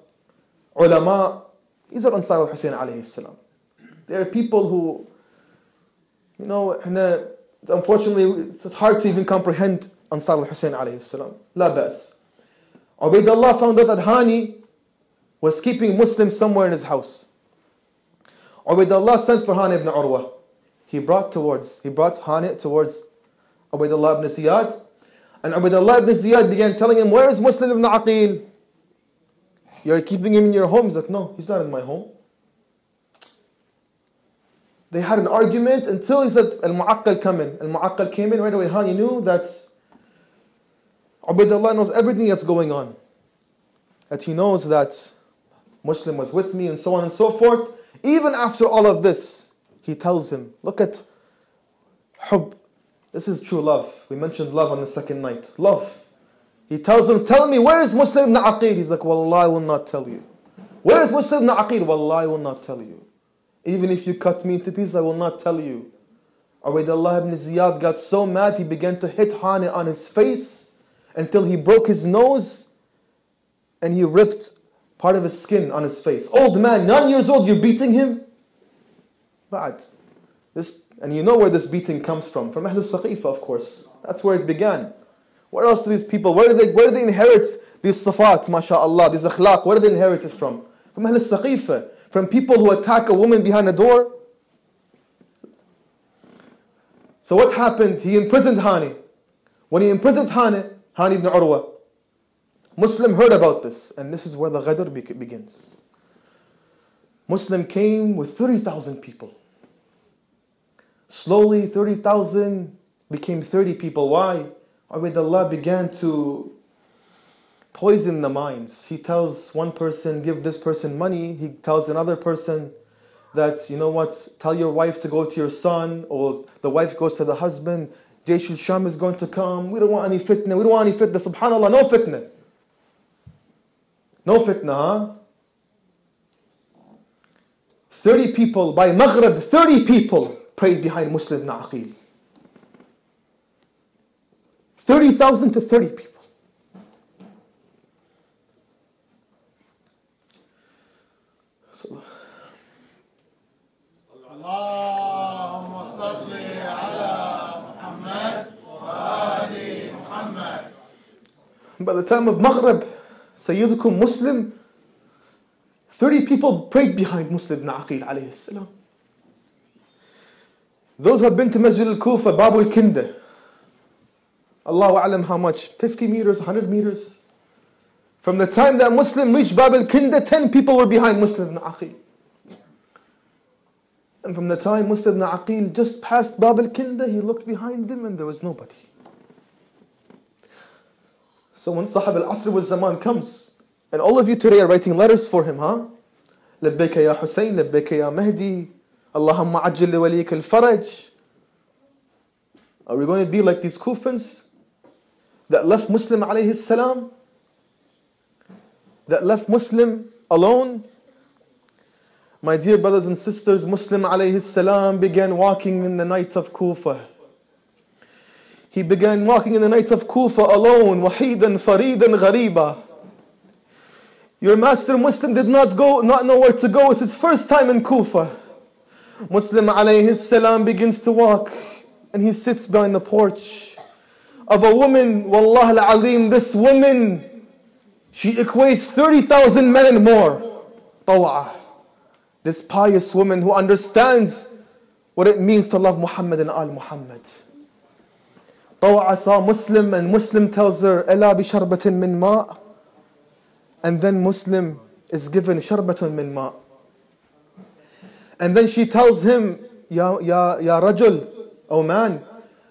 ulama. These are Ansar al-Hussein alayhi salam. They are people who, unfortunately, it's hard to even comprehend Ansar al-Hussein alayhi salam. La bas. Ubaidullah found out that Hani was keeping Muslims somewhere in his house. Ubaidullah sent for Hani ibn Urwa. He brought Hani towards Ubaidullah ibn Ziyad. And Ubaidullah ibn Ziyad began telling him, where is Muslim ibn Aqil? You're keeping him in your home? He's like, no, he's not in my home. They had an argument until he said, Al-Mu'aqqal come in. Al-Mu'aqqal came in right away. Hani knew that Ubaidullah knows everything that's going on. That he knows that Muslim was with me and so on and so forth. Even after all of this, he tells him, look at hub. This is true love. We mentioned love on the second night. Love. He tells him, tell me, where is Muslim ibn Aqil? He's like, Wallah, I will not tell you. Where is Muslim ibn Aqil? Wallah, I will not tell you. Even if you cut me into pieces, I will not tell you. Ubaidullah ibn Ziyad got so mad, he began to hit Hani on his face until he broke his nose and he ripped part of his skin on his face. Old man, 9 years old, you're beating him? Bad. And you know where this beating comes from Ahlul-Saqifa, of course. That's where it began. Where else do these people, where do they inherit these sifat, mashallah, these akhlaq, where do they inherit it from? From Ahlul-Saqifa, from people who attack a woman behind a door. So what happened? He imprisoned Hani. When he imprisoned Hani ibn Urwa, Muslim heard about this, and this is where the ghadr begins. Muslim came with 30,000 people. Slowly 30,000 became 30 people. Why? Ubaidullah began to poison the minds. He tells one person, give this person money. He tells another person that, you know what, tell your wife to go to your son, or the wife goes to the husband. Jaysh al-Sham is going to come. We don't want any fitna. We don't want any fitna. Subhanallah, no fitna. No fitna, huh? 30 people, by Maghrib, 30 people prayed behind Muslim ibn Aqil. 30,000 to 30 people. So, Allahumma salli ala Muhammad wa ali Muhammad. by the time of Maghrib, Sayyidukum Muslim, 30 people prayed behind Muslim ibn Aqil alayhi salam. Those who have been to Masjid al-Kufa, Bab al-Kinda, Allahu a'lam how much, 50 meters, 100 meters. From the time that Muslim reached Bab al-Kinda, 10 people were behind Muslim ibn Aqil. And from the time Muslim ibn Aqil just passed Bab al-Kinda, he looked behind him and there was nobody. So when Sahab al-Asr wal-Zaman comes, and all of you today are writing letters for him, huh? Labbaika ya Hussein, Labbaika ya Mahdi, Allahumma ajil li waliyika al-faraj. Are we going to be like these Kufans that left Muslim alayhi salam? That left Muslim alone? My dear brothers and sisters, Muslim alayhi salam began walking in the night of Kufa. He began walking in the night of Kufa alone, wahidan, faridan, ghariba. Your master Muslim did not know where to go. It's his first time in Kufa. Muslim alayhi salam begins to walk, and he sits behind the porch of a woman. Wallah al-Alim, this woman, she equates 30,000 men and more. Tawa'ah. This pious woman who understands what it means to love Muhammad and Al Muhammad. Tawa'ah saw Muslim, and Muslim tells her, Ela bi sharbatin min ma'. And then Muslim is given sharbatun min ma'. And then she tells him, Ya rajul, oh man,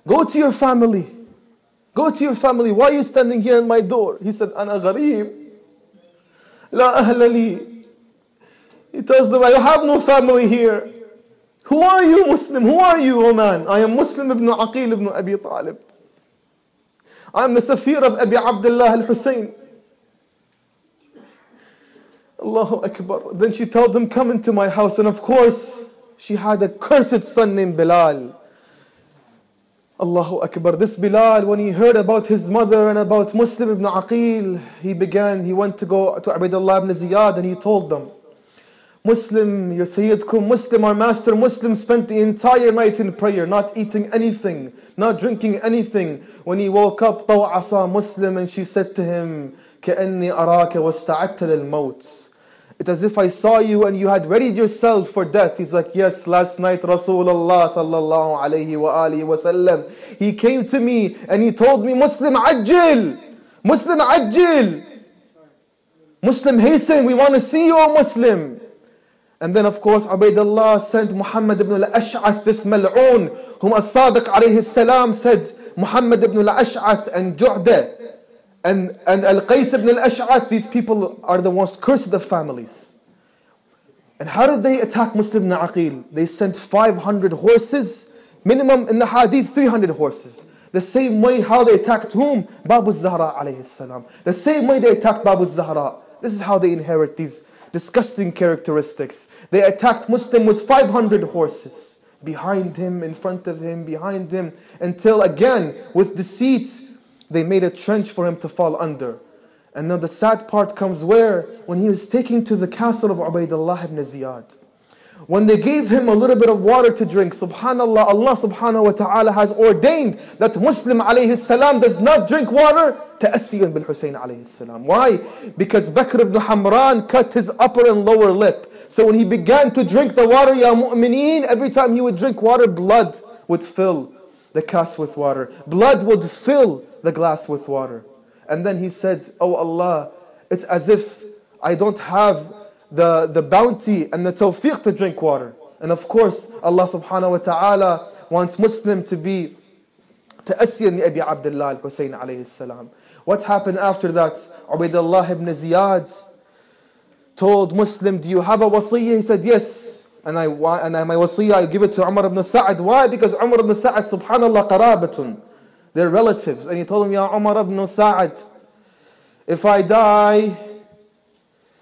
go to your family. Go to your family. Why are you standing here at my door? He said, Ana ghareeb. La ahla li. He tells them, I have no family here. Who are you, Muslim? Who are you, oh man? I am Muslim ibn Aqil ibn Abi Talib. I am the Safir of Abi Abdullah al-Hussein. Allahu Akbar. Then she told him, come into my house. And of course, she had a cursed son named Bilal. Allahu Akbar. This Bilal, when he heard about his mother and about Muslim ibn Aqil, he went to go to Ubaydullah ibn Ziyad and he told them, Muslim, your Sayyidkum, Muslim, our master Muslim spent the entire night in prayer, not eating anything, not drinking anything. When he woke up, طوعصا Muslim, and she said to him, كأني أراك واستعدت للموت. It's as if I saw you and you had readied yourself for death. He's like, yes, last night Rasulullah sallallahu alayhi wa alihi wa sallam, he came to me and he told me, Muslim, ajil! Muslim, ajil! Muslim, hasten, we want to see you, O Muslim. And then of course Ubaydullah sent Muhammad ibn al-Ash'ath, this mal'oon, whom as-Sadiq alayhi salam said, Muhammad ibn al-Ash'ath and Ju'dah and Al-Qais ibn al-Ash'ath, these people are the most cursed of families. And how did they attack Muslim ibn Aqil? They sent 500 horses, minimum in the hadith 300 horses. The same way how they attacked whom? Babu Zahra alayhi salam. The same way they attacked Babu Zahra. This is how they inherit these disgusting characteristics. They attacked Muslim with 500 horses. Behind him, in front of him, behind him. Until again, with deceit, they made a trench for him to fall under. And now the sad part comes where? When he was taken to the castle of Ubaydullah ibn Ziyad. When they gave him a little bit of water to drink, subhanallah, Allah subhanahu wa ta'ala has ordained that Muslim alayhi salam does not drink water ta'assiyan bil Hussein alayhi salam. Why? Because Bakr ibn Hamran cut his upper and lower lip. So when he began to drink the water, ya mu'mineen, every time he would drink water, blood would fill the cask with water. Blood would fill the glass with water. And then he said, oh Allah, it's as if I don't have the bounty and the tawfiq to drink water. And of course, Allah subhanahu wa ta'ala wants Muslim to be ta'assiyan li Abi Abdullah al-Hussein alayhi salam. What happened after that? Ubaydullah ibn Ziyad told Muslim, do you have a wasiyah? He said, yes. And my wasiyah, I give it to Umar ibn Sa'ad. Why? Because Umar ibn Sa'ad, subhanallah, qarabatun. They're relatives. And he told him, Ya Umar ibn Sa'ad, if I die,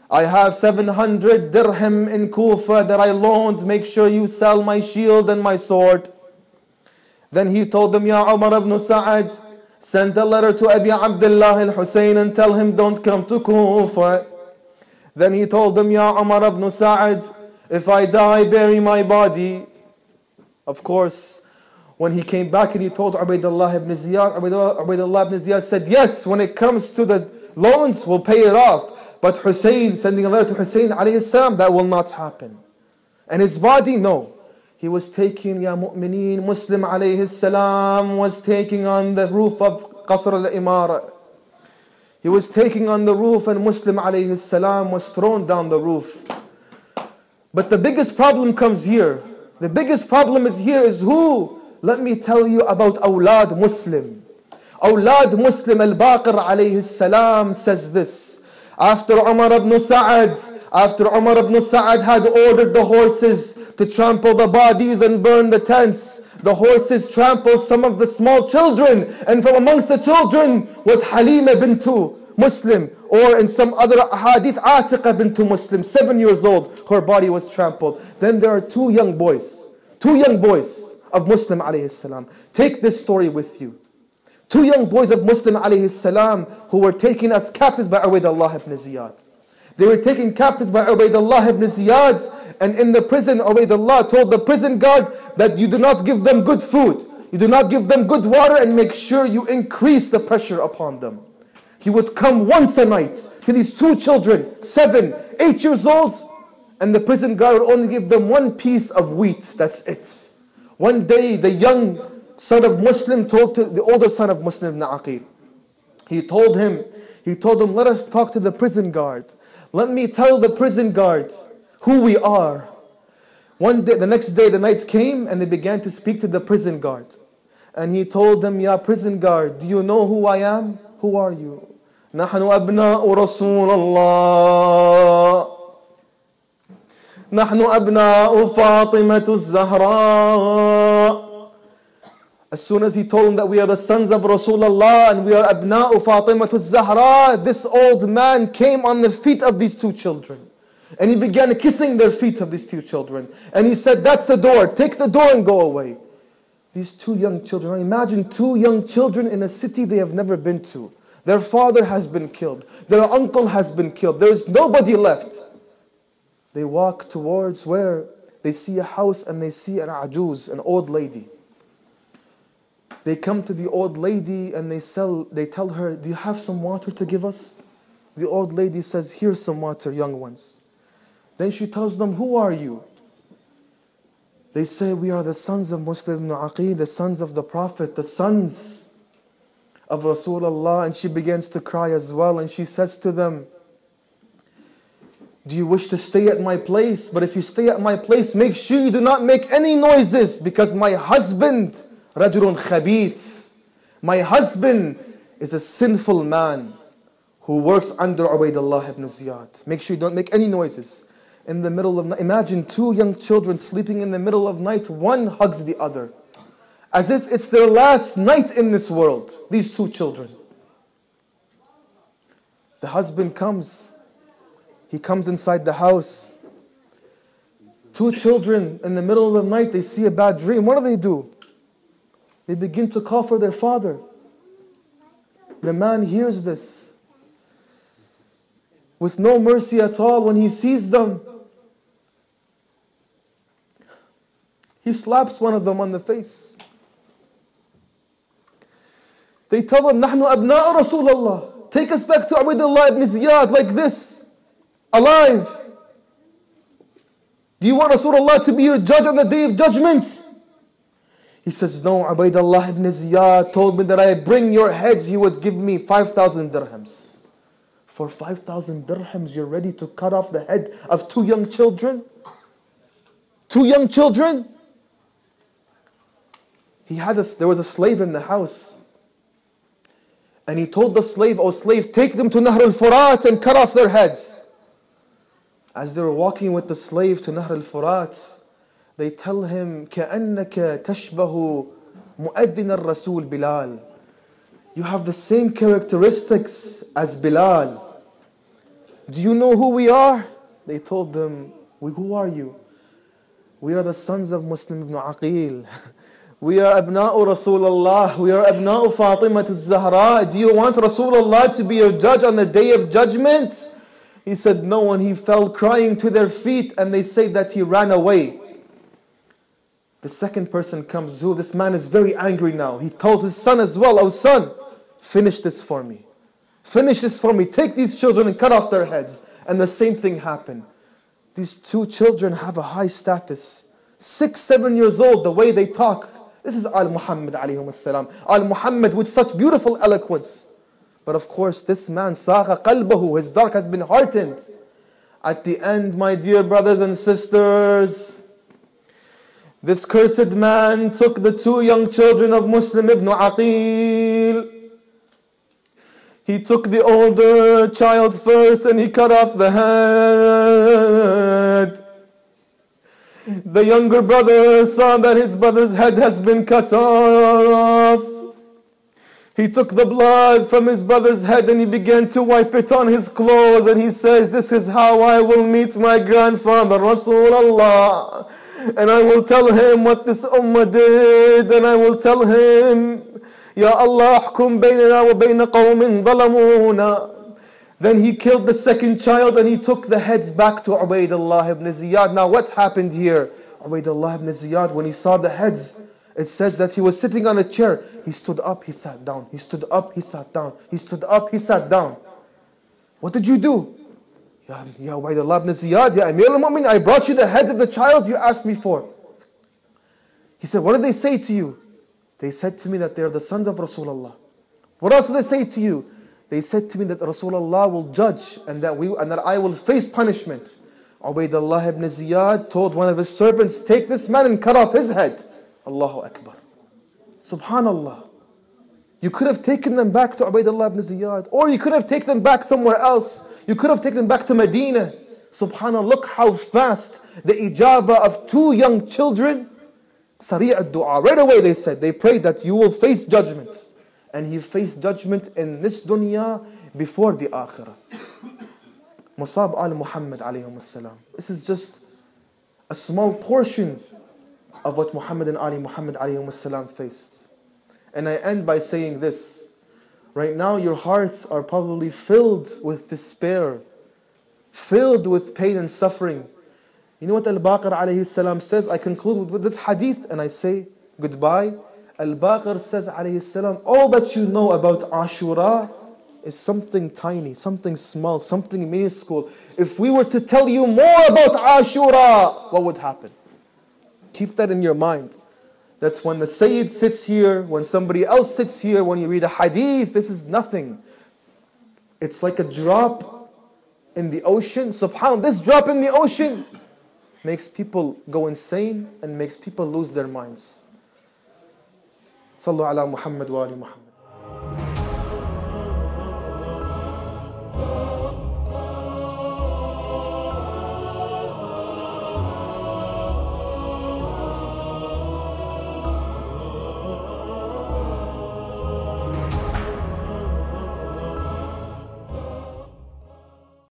I have 700 dirham in Kufa that I loaned. Make sure you sell my shield and my sword. Then he told them, Ya Umar ibn Sa'ad, send a letter to Abi Abdullah al-Hussein and tell him don't come to Kufa. Then he told them, Ya Umar ibn Sa'ad, if I die, bury my body. Of course, when he came back and he told Ubaydullah ibn Ziyad, Ubaydullah ibn Ziyad said, yes, when it comes to the loans, we'll pay it off. But Hussein, sending a letter to Hussein alayhi salam, that will not happen. And his body, no. He was taking, Ya mu'mineen, Muslim alayhi salam was taking on the roof of Qasr al-Imara. He was taking on the roof and Muslim alayhi salam was thrown down the roof. But the biggest problem comes here. The biggest problem is who? Let me tell you about Awlad Muslim. Awlad Muslim al-Baqir alayhi salam says this. After Umar ibn Sa'ad had ordered the horses to trample the bodies and burn the tents, the horses trampled some of the small children, and from amongst the children was Halima bintu Muslim, or in some other hadith, Atiqa bintu Muslim, 7 years old, her body was trampled. Then there are two young boys of Muslim alayhi salam. Take this story with you. Two young boys of Muslim alayhi salam who were taken as captives by Ubaydullah ibn Ziyad. They were taken captives by Ubaydullah ibn Ziyad, and in the prison Ubaydullah told the prison guard that you do not give them good food, you do not give them good water, and make sure you increase the pressure upon them. He would come once a night to these two children, 7, 8 years old, and the prison guard would only give them one piece of wheat, that's it. One day the young son of Muslim told to the older son of Muslim ibn Aqil. He told him, let us talk to the prison guard. Let me tell the prison guard who we are. One day, the next day, the night came and they began to speak to the prison guard. And he told them, Ya prison guard, do you know who I am? Who are you? نحن أبناء رسول الله. نحن أبناء فاطمة الزهراء. As soon as he told him that we are the sons of Rasulullah and we are Abna'u Fatimatu Zahra, this old man came on the feet of these two children. And he began kissing their feet of these two children. And he said, that's the door, take the door and go away. These two young children. Now imagine two young children in a city they have never been to. Their father has been killed. Their uncle has been killed. There is nobody left. They walk towards where? They see a house and they see an ajuz, an old lady. They come to the old lady and they tell her, do you have some water to give us? The old lady says, here's some water, young ones. Then she tells them, who are you? They say, we are the sons of Muslim ibn Aqil, the sons of the Prophet, the sons of Rasulullah. And she begins to cry as well. And she says to them, do you wish to stay at my place? But if you stay at my place, make sure you do not make any noises, because my husband, rajulun khabith, my husband is a sinful man who works under Ubaydullah ibn Ziyad. Make sure you don't make any noises. In the middle of night, imagine two young children sleeping in the middle of night. One hugs the other, as if it's their last night in this world. These two children. The husband comes. He comes inside the house. Two children in the middle of the night, they see a bad dream. What do? They begin to call for their father. The man hears this. With no mercy at all, when he sees them, he slaps one of them on the face. They tell him, نحن أبناء رسول الله. Take us back to Ubaydullah ibn Ziyad like this, alive. Do you want Rasulullah to be your judge on the day of judgment? He says, no, Ubaydullah ibn Ziyad told me that I bring your heads, he would give me 5,000 dirhams. For 5,000 dirhams, you're ready to cut off the head of two young children? Two young children? There was a slave in the house. And he told the slave, oh slave, take them to Nahr al-Furat and cut off their heads. As they were walking with the slave to Nahr al-Furat, they tell him, كَأَنَّكَ تَشْبَهُ مُؤَدِّنَ الرَّسُولِ Bilal. You have the same characteristics as Bilal. Do you know who we are? They told them, who are you? We are the sons of Muslim ibn Aqil. We are Abna'u Rasulullah. We are Abna'u Fatimatu Zahra. Do you want Rasulullah to be your judge on the day of judgment? He said no, and he fell crying to their feet, and they say that he ran away. The second person comes, this man is very angry now. He tells his son as well, oh son, finish this for me. Finish this for me. Take these children and cut off their heads. And the same thing happened. These two children have a high status. 6, 7 years old, the way they talk. This is Al-Muhammad alayhi salam. Al-Muhammad with such beautiful eloquence. But of course, this man, Saqa qalbahu, his dark has been hardened. At the end, my dear brothers and sisters, this cursed man took the two young children of Muslim ibn Aqil. He took the older child first and he cut off the head. The younger brother saw that his brother's head has been cut off. He took the blood from his brother's head and he began to wipe it on his clothes, and he says, this is how I will meet my grandfather Rasulullah. And I will tell him what this ummah did, and I will tell him, Ya Allah, ahkum baynana wa bayna qawmin zalamuna. Then he killed the second child and he took the heads back to Ubaydullah ibn Ziyad. Now what's happened here? Ubaydullah ibn Ziyad, when he saw the heads, it says that he was sitting on a chair. He stood up, he sat down. He stood up, he sat down. He stood up, he sat down. What did you do? Ya Ubaydullah ibn Ziyad, Ya Amir al-Mu'min, I brought you the heads of the child you asked me for. He said, what did they say to you? They said to me that they are the sons of Rasulullah. What else did they say to you? They said to me that Rasulullah will judge and that I will face punishment. Ubaydullah ibn Ziyad told one of his servants, take this man and cut off his head. Allahu Akbar. Subhanallah. You could have taken them back to Ubaydullah ibn Ziyad, or you could have taken them back somewhere else. You could have taken them back to Medina. Subhanallah, look how fast the ijabah of two young children. Sari' ad-du'a. Right away they said, they prayed that you will face judgment. And he faced judgment in this dunya before the akhirah. Musab al-Muhammad alayhi salam. This is just a small portion of what Muhammad and Ali Muhammad alayhi salam faced. And I end by saying this. Right now your hearts are probably filled with despair, filled with pain and suffering. You know what Al-Baqir alayhi salam says? I conclude with this hadith and I say goodbye. Al-Baqir says alayhi salam, all that you know about Ashura is something tiny, something small, something minuscule. If we were to tell you more about Ashura, what would happen? Keep that in your mind. That's when the Sayyid sits here, when somebody else sits here, when you read a hadith, this is nothing. It's like a drop in the ocean. SubhanAllah, this drop in the ocean makes people go insane and makes people lose their minds. Sallu ala Muhammad wa ali Muhammad.